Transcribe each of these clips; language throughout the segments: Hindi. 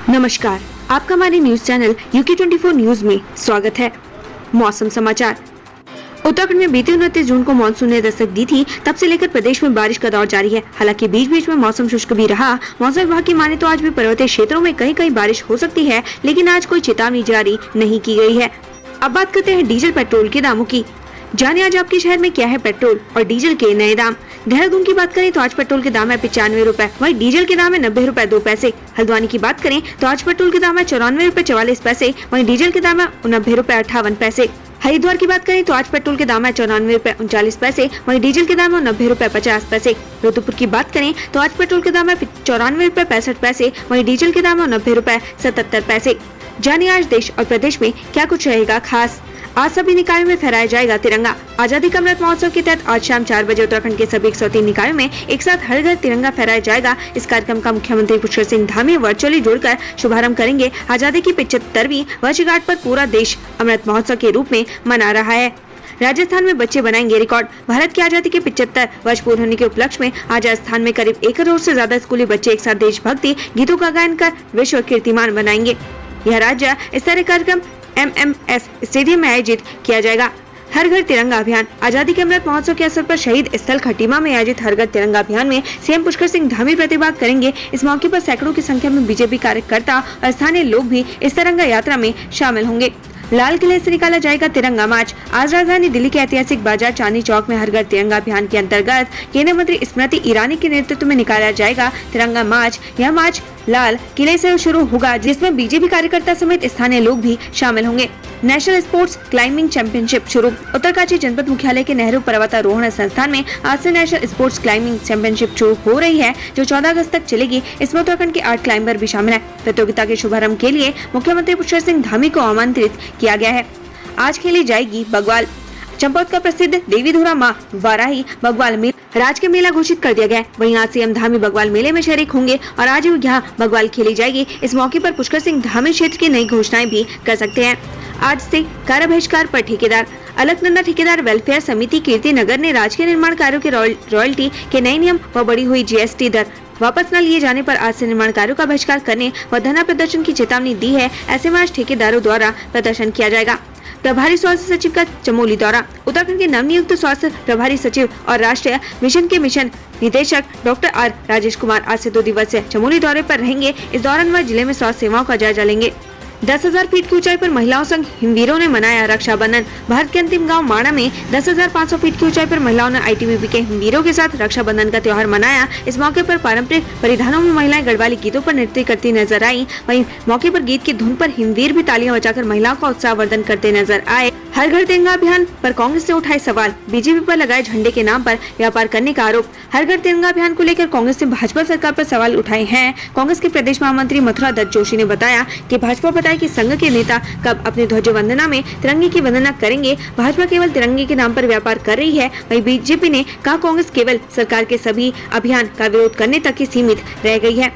नमस्कार, आपका हमारे न्यूज चैनल UK24 न्यूज में स्वागत है। मौसम समाचार। उत्तराखंड में बीते 29 जून को मानसून ने दस्तक दी थी। तब से लेकर प्रदेश में बारिश का दौर जारी है। हालांकि बीच बीच में मौसम शुष्क भी रहा। मौसम विभाग की माने तो आज भी पर्वतीय क्षेत्रों में कहीं कहीं बारिश हो सकती है, लेकिन आज कोई चेतावनी जारी नहीं की गई है। अब बात करते हैं डीजल पेट्रोल के दामों की। जाने आज आपके शहर में क्या है पेट्रोल और डीजल के नए दाम। देहरादून की बात करें तो आज पेट्रोल के दाम है 95 रुपए, वहीं डीजल के दाम है 90 रुपए 2 पैसे। हल्द्वानी की बात करें तो आज पेट्रोल के दाम है 94 रुपए 44 पैसे, वहीं डीजल के दाम है 90 रुपए 58 पैसे। हरिद्वार की बात करें तो आज पेट्रोल के दाम है 94 रुपए 39 पैसे, वहीं डीजल के दाम है 90 रुपए 50 पैसे। रुद्रपुर की बात करें तो आज पेट्रोल के दाम है 94 रुपए 65 पैसे, वहीं डीजल के दाम है 90 रुपए 77 पैसे। जानिए आज देश और प्रदेश में क्या कुछ रहेगा खास। आज सभी निकायों में फहराया जाएगा तिरंगा। आजादी का अमृत महोत्सव के तहत आज शाम 4 बजे उत्तराखंड के सभी 103 निकायों में एक साथ हर घर तिरंगा फहराया जाएगा। इस कार्यक्रम का मुख्यमंत्री पुष्कर सिंह धामी वर्चुअली जुड़कर शुभारंभ करेंगे। आजादी की 75वीं वर्षगांठ पर पूरा देश अमृत महोत्सव के रूप में मना रहा है। राजस्थान में बच्चे बनाएंगे रिकॉर्ड। भारत की आजादी के 75 वर्ष पूर्ण होने के उपलक्ष्य में आज राजस्थान में करीब 1 करोड़ से ज्यादा स्कूली बच्चे एक साथ देशभक्ति गीतों का गायन कर विश्व कीर्तिमान बनाएंगे। यह राज्य स्तरीय कार्यक्रम MMS स्टेडियम में आयोजित किया जाएगा। हर घर तिरंगा अभियान। आजादी के अमृत महोत्सव के अवसर पर शहीद स्थल खटीमा में आयोजित हर घर तिरंगा अभियान में सीएम पुष्कर सिंह धामी प्रतिभाग करेंगे। इस मौके पर सैकड़ों की संख्या में बीजेपी कार्यकर्ता और स्थानीय लोग भी इस तिरंगा यात्रा में शामिल होंगे। लाल किले से निकाला जाएगा तिरंगा मार्च। आज राजधानी दिल्ली के ऐतिहासिक बाजार चांदनी चौक में हर घर तिरंगा अभियान के अंतर्गत केंद्रीय मंत्री स्मृति ईरानी के नेतृत्व में निकाला जाएगा तिरंगा मार्च। यह मार्च लाल किले से शुरू होगा, जिसमें बीजेपी कार्यकर्ता समेत स्थानीय लोग भी शामिल होंगे। नेशनल स्पोर्ट्स क्लाइंबिंग चैंपियनशिप शुरू। उत्तरकाशी जनपद मुख्यालय के नेहरू पर्वतारोहण संस्थान में आज से नेशनल स्पोर्ट्स क्लाइंबिंग चैंपियनशिप शुरू हो रही है, जो 14 अगस्त तक चलेगी। इसमें उत्तराखंड के 8 क्लाइंबर भी शामिल है। प्रतियोगिता के शुभारंभ के लिए मुख्यमंत्री पुष्कर सिंह धामी को आमंत्रित किया गया है। आज खेली जाएगी बग्वाल। चंपावत का प्रसिद्ध देवी धुरा मां वाराही बग्वाल मेला राजकीय मेला घोषित कर दिया गया है। वहीं आज सीएम धामी बग्वाल मेले में शरीक होंगे और आज यहाँ बग्वाल खेली जाएगी। इस मौके पर पुष्कर सिंह धामी क्षेत्र की नई घोषणाएं भी कर सकते हैं। आज से कार्य बहिष्कार पर ठेकेदार। अलकनंदा ठेकेदार वेलफेयर समिति कीर्ति नगर ने राजकीय निर्माण कार्यों के रॉयल्टी के नए नियम व बढ़ी हुई GST दर वापस न लिए जाने पर आज से निर्माण कार्यों का बहिष्कार करने व धरना प्रदर्शन की चेतावनी दी है। ऐसे में आज ठेकेदारों द्वारा प्रदर्शन किया जाएगा। प्रभारी स्वास्थ्य सचिव का चमोली दौरा। उत्तराखंड के नवनियुक्त स्वास्थ्य प्रभारी सचिव और राष्ट्रीय मिशन के मिशन निदेशक डॉक्टर R राजेश कुमार आज से 2 दिवसीय चमोली दौरे पर रहेंगे। इस दौरान वह जिले में स्वास्थ्य सेवाओं का जायजा लेंगे। 10,000 फीट की ऊंचाई पर महिलाओं संग हिमवीरों ने मनाया रक्षाबंधन। भारत के अंतिम गांव माणा में 10,500 फीट की ऊंचाई पर महिलाओं ने ITBP के हिमवीरों के साथ रक्षाबंधन का त्योहार मनाया। इस मौके पर पारंपरिक परिधानों में महिलाएं गढ़वाली गीतों पर नृत्य करती नजर आई। वहीं मौके पर गीत की धुन पर हिमवीर भी तालियां बजाकर महिलाओं का उत्साहवर्धन करते नजर आए। हर घर तिरंगा अभियान पर कांग्रेस ने उठाए सवाल। बीजेपी पर लगाए झंडे के नाम पर व्यापार करने का आरोप। हर घर तिरंगा अभियान को लेकर कांग्रेस ने भाजपा सरकार पर सवाल उठाए हैं। कांग्रेस के प्रदेश महामंत्री मथुरा दत्त जोशी ने बताया कि भाजपा बताए कि संघ के नेता कब अपने ध्वज वंदना में तिरंगे की वंदना करेंगे। भाजपा केवल तिरंगे के नाम पर व्यापार कर रही है। वहीं बीजेपी ने कहा कांग्रेस केवल सरकार के सभी अभियान का विरोध करने तक ही सीमित रह गई है।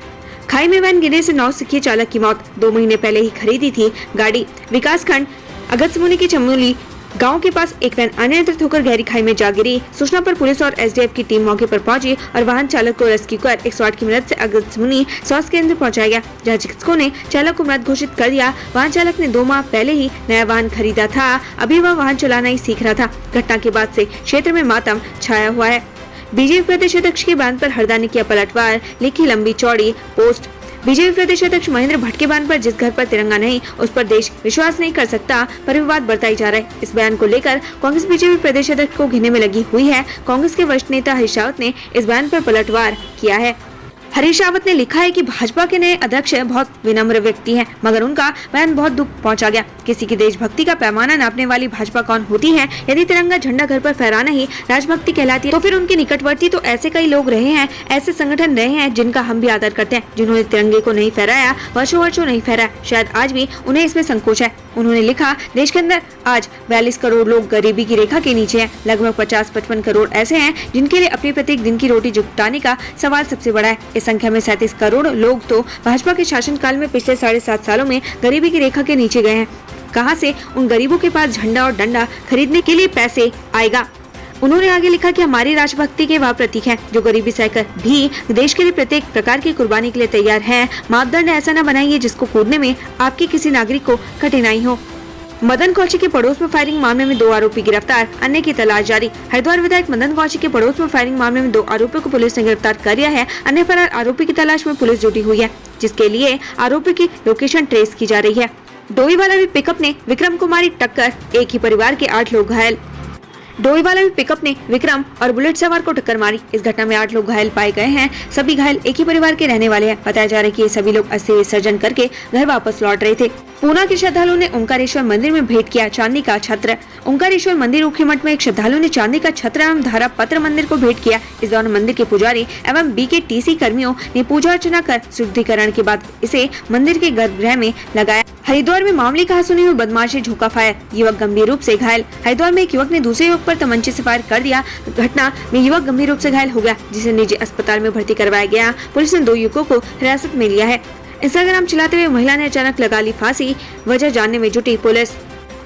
खाई में वैन गिरने से नौसिखिए चालक की मौत। 2 महीने पहले ही खरीदी थी गाड़ी। विकास खंड अगस्त्यमुनि के चमोली गांव के पास एक वैन अनियंत्रित होकर गहरी खाई में जा गिरी। सूचना पर पुलिस और SDF की टीम मौके पर पहुंची और वाहन चालक को रेस्क्यू कर 108 की मदद से अगस्त्यमुनि स्वास्थ्य केंद्र पहुंचाया गया, जहां चिकित्सकों ने चालक को मृत घोषित कर दिया। वाहन चालक ने 2 माह पहले ही नया वाहन खरीदा था। अभी वह वाहन चलाना ही सीख रहा था। घटना के बाद से क्षेत्र में मातम छाया हुआ है। बीजेपी प्रदेश अध्यक्ष के बयान पर हरदा ने किया पलटवार, लिखी लंबी चौड़ी पोस्ट। बीजेपी प्रदेश अध्यक्ष महेंद्र भट्ट के बयान पर जिस घर पर तिरंगा नहीं उस पर देश विश्वास नहीं कर सकता पर विवाद बढ़ता ही जा रहा है। इस बयान को लेकर कांग्रेस बीजेपी प्रदेश अध्यक्ष को घेरने में लगी हुई है। कांग्रेस के वरिष्ठ नेता हरीश रावत ने इस बयान पर पलटवार किया है। हरीश रावत ने लिखा है कि भाजपा के नए अध्यक्ष बहुत विनम्र व्यक्ति हैं, मगर उनका बयान बहुत दुख पहुंचा गया। किसी की देशभक्ति का पैमाना नापने वाली भाजपा कौन होती है? यदि तिरंगा झंडा घर पर फहराना ही राजभक्ति कहलाती है तो फिर उनके निकटवर्ती तो ऐसे कई लोग रहे हैं, ऐसे संगठन रहे हैं जिनका हम भी आदर करते हैं, जिन्होंने तिरंगे को नहीं फहराया, वर्षों नहीं फहराया। शायद आज भी उन्हें इसमें संकोच है। उन्होंने लिखा, देश के अंदर आज 42 करोड़ लोग गरीबी की रेखा के नीचे हैं। लगभग 50-55 करोड़ ऐसे हैं जिनके लिए अपनी प्रत्येक दिन की रोटी जुटाने का सवाल सबसे बड़ा है। इस संख्या में 37 करोड़ लोग तो भाजपा के शासनकाल में पिछले 7.5 सालों में गरीबी की रेखा के नीचे गए हैं। कहां से उन गरीबों के पास झंडा और डंडा खरीदने के लिए पैसे आएगा। उन्होंने आगे लिखा कि हमारी राष्ट्रभक्ति के वह प्रतीक हैं जो गरीबी सहकर भी देश के लिए प्रत्येक प्रकार की कुर्बानी के लिए तैयार हैं। मापदंड ऐसा न बनाइए जिसको कूदने में आपके किसी नागरिक को कठिनाई हो। मदन कौशिक के पड़ोस में फायरिंग मामले में 2 आरोपी गिरफ्तार, अन्य की तलाश जारी। हरिद्वार विधायक मदन कौशिक के पड़ोस में फायरिंग मामले में 2 आरोपियों को पुलिस ने गिरफ्तार कर लिया है। अन्य फरार आरोपी की तलाश में पुलिस जुटी हुई है, जिसके लिए आरोपी की लोकेशन ट्रेस की जा रही है। डोईवाला में पिकअप ने विक्रम को मारी टक्कर, एक ही परिवार के 8 लोग घायल। डोईवाला में पिकअप ने विक्रम और बुलेट सवार को टक्कर मारी। इस घटना में 8 लोग घायल पाए गए हैं। सभी घायल एक ही परिवार के रहने वाले हैं। बताया जा रहा है कि ये सभी लोग अस्थि विसर्जन करके घर वापस लौट रहे थे। पूना के श्रद्धालुओं ने ओंकारेश्वर मंदिर में भेंट किया चांदी का छत्र। ओंकारेश्वर मंदिर ऊखीमठ में एक श्रद्धालु ने चांदी का छत्र एवं धारा पत्र मंदिर को भेंट किया। इस दौरान मंदिर के पुजारी एवं BKTC कर्मियों ने पूजा अर्चना कर शुद्धिकरण के बाद इसे मंदिर के गर्भगृह में लगाया। हरिद्वार में मामले का सुनी हुई बदमाश ने झोंका फायर, युवक गंभीर रूप से घायल। हरिद्वार में एक युवक ने दूसरे युवक पर तमंचे से फायर कर दिया। घटना में युवक गंभीर रूप से घायल हो गया, जिसे निजी अस्पताल में भर्ती करवाया गया। पुलिस ने 2 युवकों को हिरासत में लिया है। इंस्टाग्राम चलाते हुए महिला ने अचानक लगा ली फांसी, वजह जानने में जुटी पुलिस।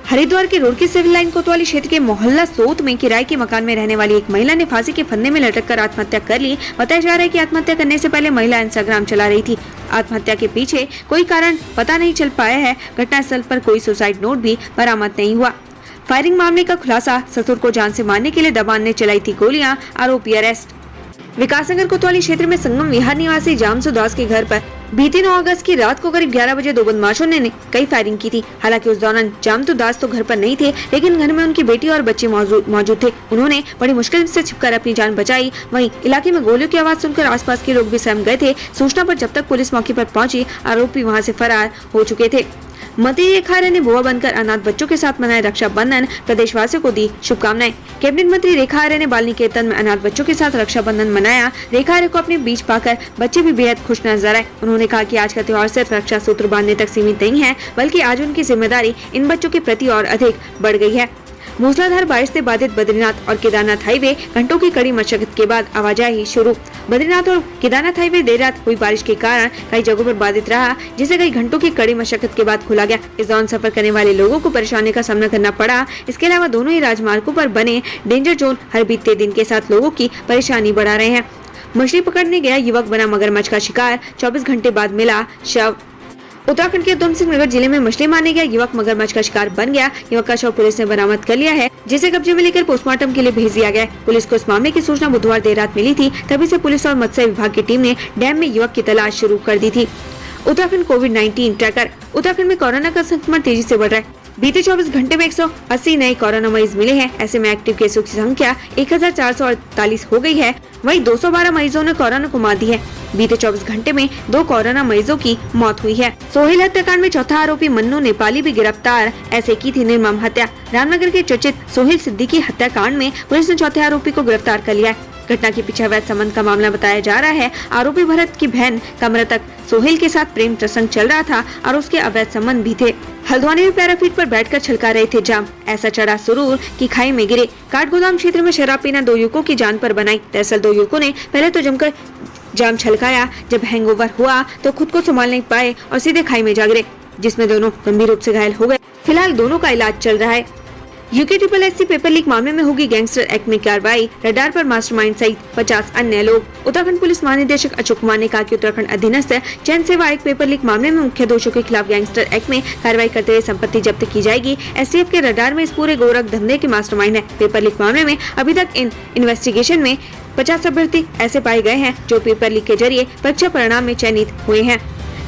हरिद्वार के रोड की सिविल लाइन कोतवाली क्षेत्र के मोहल्ला सोत में किराए के मकान में रहने वाली एक महिला ने फांसी के फंदे में लटककर आत्महत्या कर ली। बताया जा रहा है कि आत्महत्या करने से पहले महिला इंस्टाग्राम चला रही थी। आत्महत्या के पीछे कोई कारण पता नहीं चल पाया है। घटनास्थल पर कोई सुसाइड नोट भी बरामद नहीं हुआ। फायरिंग मामले का खुलासा, ससुर को जान से मारने के लिए दबान ने चलाई थी गोलियां, आरोपी अरेस्ट। विकासनगर कोतवाली क्षेत्र में संगम विहार निवासी जामसु दास के घर पर बीते 9 अगस्त की रात को करीब 11 बजे 2 बदमाशों ने कई फायरिंग की थी। हालांकि उस दौरान जामसु दास तो घर पर नहीं थे, लेकिन घर में उनकी बेटी और बच्चे मौजूद थे। उन्होंने बड़ी मुश्किल से छिपकर अपनी जान बचाई। वहीं इलाके में गोलियों की आवाज सुनकर आसपास के लोग भी सहम गए थे। सूचना पर जब तक पुलिस मौके पर पहुंची, आरोपी वहां से फरार हो चुके थे। मंत्री रेखा आर्य ने बुआ बनकर अनाथ बच्चों के साथ मनाया रक्षाबंधन, प्रदेशवासियों को दी शुभकामनाएं। कैबिनेट मंत्री रेखा आर्य ने बाल निकेतन में अनाथ बच्चों के साथ रक्षाबंधन मनाया। रेखा आर्य को अपने बीच पाकर बच्चे भी बेहद खुश नजर आए। उन्होंने कहा कि आज का त्योहार सिर्फ रक्षा सूत्र बांधने तक सीमित नहीं है, बल्कि आज उनकी जिम्मेदारी इन बच्चों के प्रति और अधिक बढ़ गई है। मूसलाधार बारिश से बाधित बद्रीनाथ और केदारनाथ हाईवे, घंटों की कड़ी मशक्कत के बाद आवाजाही शुरू। बद्रीनाथ और केदारनाथ हाईवे देर रात हुई बारिश के कारण कई जगहों पर बाधित रहा, जिसे कई घंटों की कड़ी मशक्कत के बाद खोला गया। इस दौरान सफर करने वाले लोगों को परेशानी का सामना करना पड़ा। इसके अलावा दोनों ही राजमार्गों पर बने डेंजर जोन हर बीते दिन के साथ लोगों की परेशानी बढ़ा रहे हैं। मछली पकड़ने गया युवक बना मगरमच्छ का शिकार, 24 घंटे बाद मिला शव। उत्तराखंड के उधम सिंह नगर जिले में मछली मारने गया युवक मगरमच्छ का शिकार बन गया। युवक का शव पुलिस ने बरामद कर लिया है, जिसे कब्जे में लेकर पोस्टमार्टम के लिए भेज दिया गया। पुलिस को इस मामले की सूचना बुधवार देर रात मिली थी, तभी से पुलिस और मत्स्य विभाग की टीम ने डैम में युवक की तलाश शुरू कर दी थी। उत्तराखंड कोविड-19 ट्रैकर। उत्तराखंड में कोरोना का संक्रमण तेजी से बढ़ रहा है। बीते 24 घंटे में 180 नए कोरोना मरीज मिले हैं। ऐसे में एक्टिव केसों की संख्या 1448 हो गई है। वहीं 212 मरीजों ने कोरोना को मात दी है। बीते 24 घंटे में 2 कोरोना मरीजों की मौत हुई है। सोहेल हत्याकांड में चौथा आरोपी मन्नू नेपाली भी गिरफ्तार, ऐसे की थी निर्मम हत्या। रामनगर के चर्चित सोहेल सिद्दीकी हत्याकांड में पुलिस ने चौथे आरोपी को गिरफ्तार कर लिया है। घटना के पीछे अवैध संबंध का मामला बताया जा रहा है। आरोपी भरत की बहन का मृतक सोहेल के साथ प्रेम प्रसंग चल रहा था और उसके अवैध संबंध भी थे। हल्द्वानी में पैराफीट पर बैठकर छलका रहे थे जाम, ऐसा चढ़ा सुरूर कि खाई में गिरे। काठगोदाम क्षेत्र में शराब पीना 2 युवकों की जान पर बनाई। दरअसल 2 युवकों ने पहले तो जमकर जाम छलकाया, जब हैंगओवर हुआ तो खुद को संभाल नहीं पाए और सीधे खाई में जा गिरे, जिसमें दोनों गंभीर रूप से घायल हो गए। फिलहाल दोनों का इलाज चल रहा है। UKSSC पेपर लीक मामले में होगी गैंगस्टर एक्ट में कार्रवाई। रडार पर मास्टरमाइंड सहित 50 अन्य लोग। उत्तराखंड पुलिस महानिदेशक अशोक कुमार ने कहा कि उत्तराखंड अधीनस्थ चयन सेवा आयोग पेपर लीक मामले में मुख्य दोषियों के खिलाफ गैंगस्टर एक्ट में कार्रवाई करते हुए संपत्ति जब्त की जाएगी। STF के रडार में इस पूरे गोरख धंधे के मास्टरमाइंड है। पेपर लीक मामले में अभी तक इन्वेस्टिगेशन में 50 अभ्यर्थी ऐसे पाए गए हैं जो पेपर लीक के जरिए परीक्षा परिणाम में चयनित हुए हैं।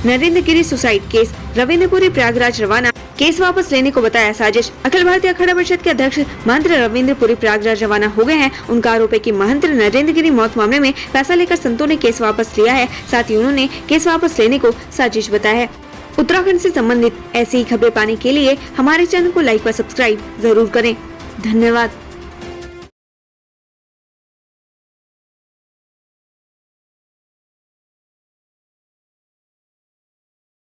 Narendra Giri suicide case. रविंद्रपुरी प्रयागराज रवाना, केस वापस लेने को बताया साजिश। अखिल भारतीय अखाड़ा परिषद के अध्यक्ष महंत रविंद्रपुरी प्रयागराज रवाना हो गए हैं। उनका आरोप है कि महंत नरेंद्र गिरी मौत मामले में फैसला लेकर संतों ने केस वापस लिया है। साथ ही उन्होंने केस वापस लेने को साजिश बताया है। उत्तराखंड से संबंधित ऐसी ही खबरें पाने के लिए हमारे चैनल को लाइक व सब्सक्राइब जरूर करें। धन्यवाद।